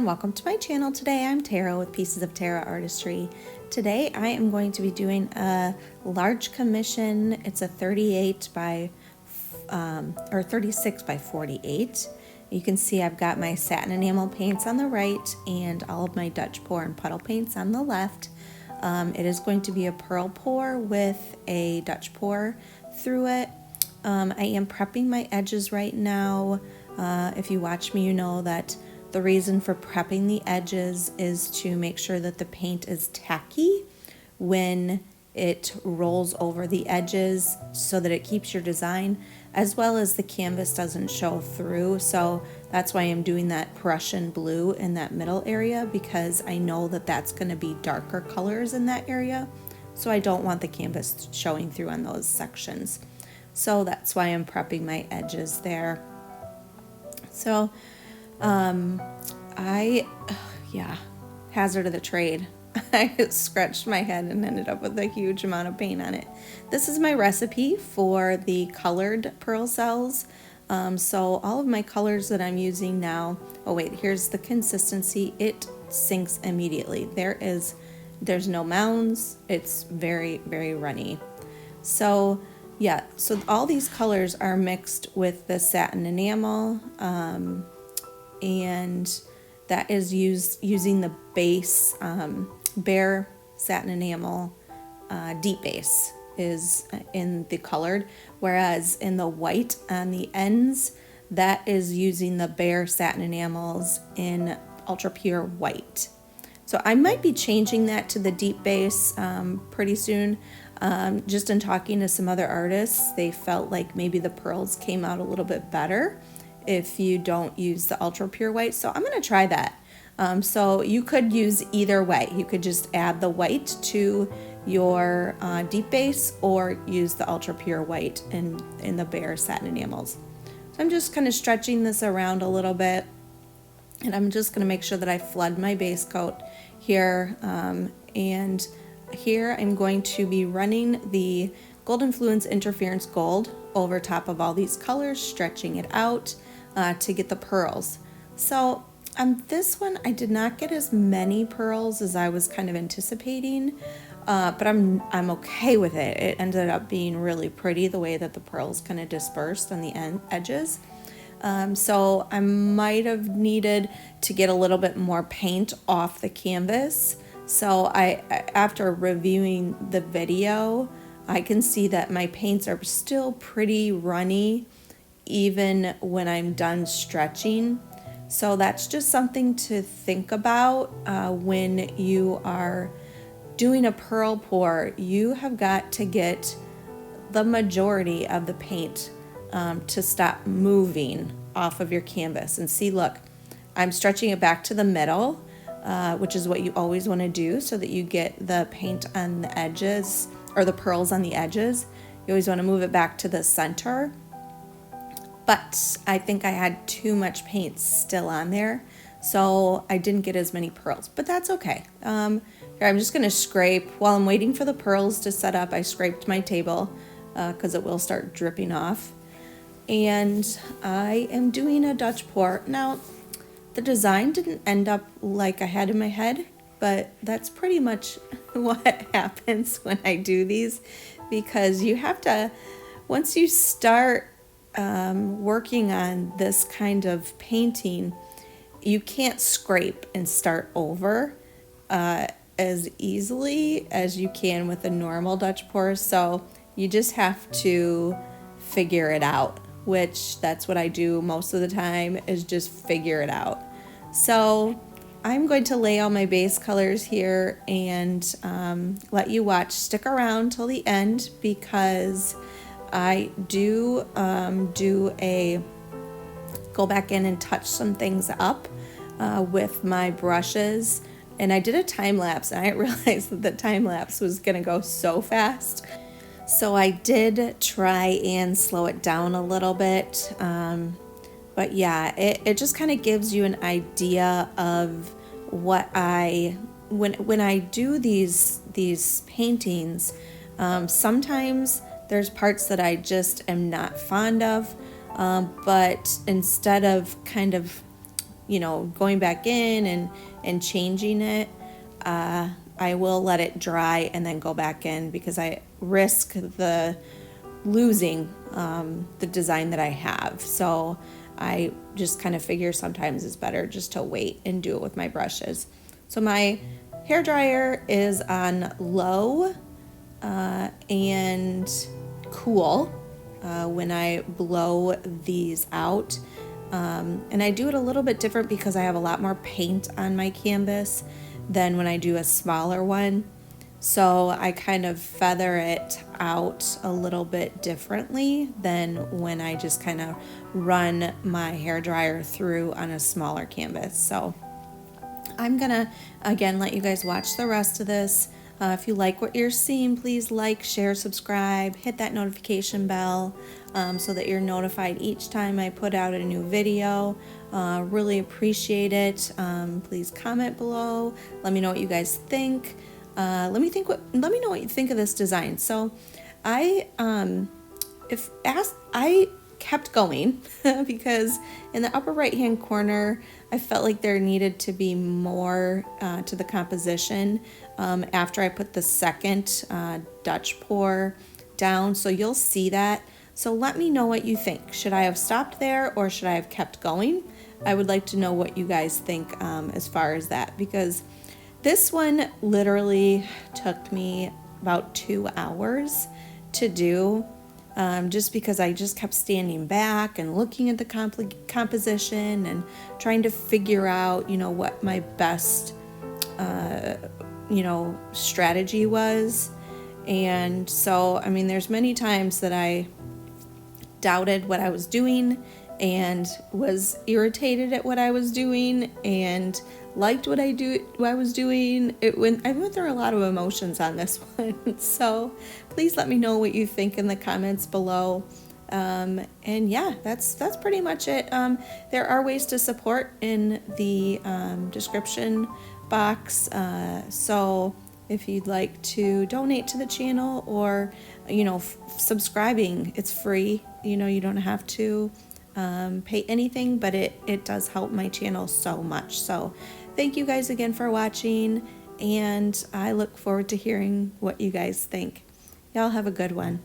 everyone, welcome to my channel. Today I'm Tara with Pieces of Tara Artistry. Today I am going to be doing a large commission. It's a 36 by 48. You can see I've got my satin enamel paints on the right and all of my Dutch pour and puddle paints on the left. It is going to be a pearl pour with a Dutch pour through it. I am prepping my edges right now. If you watch me, you know that the reason for prepping the edges is to make sure that the paint is tacky when it rolls over the edges so that it keeps your design, as well as the canvas doesn't show through. So that's why I'm doing that Prussian blue in that middle area, because I know that that's going to be darker colors in that area. So I don't want the canvas showing through on those sections. So that's why I'm prepping my edges there. So hazard of the trade. I scratched my head and ended up with a huge amount of paint on it. This is my recipe for the colored pearl cells. So all of my colors that I'm using now, oh wait, here's the consistency. It sinks immediately. There's no mounds. It's very, very runny. So yeah, so all these colors are mixed with the satin enamel, and that is using the base Behr satin enamel deep base is in the colored, whereas in the white on the ends, that is using the Behr satin enamels in ultra pure white. So I might be changing that to the deep base pretty soon. Just in talking to some other artists, they felt like maybe the pearls came out a little bit better if you don't use the ultra pure white. So I'm going to try that. So you could use either way. You could just add the white to your deep base or use the ultra pure white in the Behr satin enamels. So I'm just kind of stretching this around a little bit, and I'm just going to make sure that I flood my base coat here. And here I'm going to be running the Gold Influence Interference Gold over top of all these colors, stretching it out to get the pearls. So on this one, I did not get as many pearls as I was kind of anticipating, but I'm okay with it. It ended up being really pretty the way that the pearls kind of dispersed on the edges. So I might have needed to get a little bit more paint off the canvas. So after reviewing the video, I can see that my paints are still pretty runny even when I'm done stretching. So that's just something to think about when you are doing a pearl pour. You have got to get the majority of the paint to stop moving off of your canvas. And see, look, I'm stretching it back to the middle, which is what you always want to do so that you get the paint on the edges, or the pearls on the edges. You always want to move it back to the center. But I think I had too much paint still on there, so I didn't get as many pearls, but that's okay. Here, I'm just going to scrape. While I'm waiting for the pearls to set up, I scraped my table because it will start dripping off. And I am doing a Dutch pour. Now, the design didn't end up like I had in my head, but that's pretty much what happens when I do these, because you have to, once you start working on this kind of painting, you can't scrape and start over as easily as you can with a normal Dutch pour. So you just have to figure it out, which that's what I do most of the time, is just figure it out. So I'm going to lay all my base colors here and let you watch. Stick around till the end, because I do go back in and touch some things up with my brushes. And I did a time lapse, and I didn't realize that the time lapse was gonna go so fast. So I did try and slow it down a little bit. But yeah, it just kind of gives you an idea of what when I do these paintings, sometimes there's parts that I just am not fond of, but instead of kind of going back in and changing it, I will let it dry and then go back in, because I risk the losing the design that I have. So I just kind of figure sometimes it's better just to wait and do it with my brushes. So my hair dryer is on low and cool when I blow these out. And I do it a little bit different because I have a lot more paint on my canvas than when I do a smaller one. So I kind of feather it out a little bit differently than when I just kind of run my hair dryer through on a smaller canvas. So I'm gonna again let you guys watch the rest of this. If you like what you're seeing, please like, share, subscribe, hit that notification bell so that you're notified each time I put out a new video. Really appreciate it. Please comment below. Let me know what you guys think. Let me know what you think of this design. So I kept going because in the upper right hand corner I felt like there needed to be more to the composition after I put the second Dutch pour down, so you'll see that. So let me know what you think. Should I have stopped there or should I have kept going? I would like to know what you guys think as far as that, because this one literally took me about 2 hours to do. Just because I just kept standing back and looking at the composition and trying to figure out, what my best, strategy was. And so, there's many times that I doubted what I was doing and was irritated at what I was doing and liked what I was doing. I went through a lot of emotions on this one. So please let me know what you think in the comments below. And yeah, that's pretty much it. There are ways to support in the description box. So if you'd like to donate to the channel or, subscribing, it's free. You don't have to pay anything, but it does help my channel so much. So thank you guys again for watching, and I look forward to hearing what you guys think. Y'all have a good one.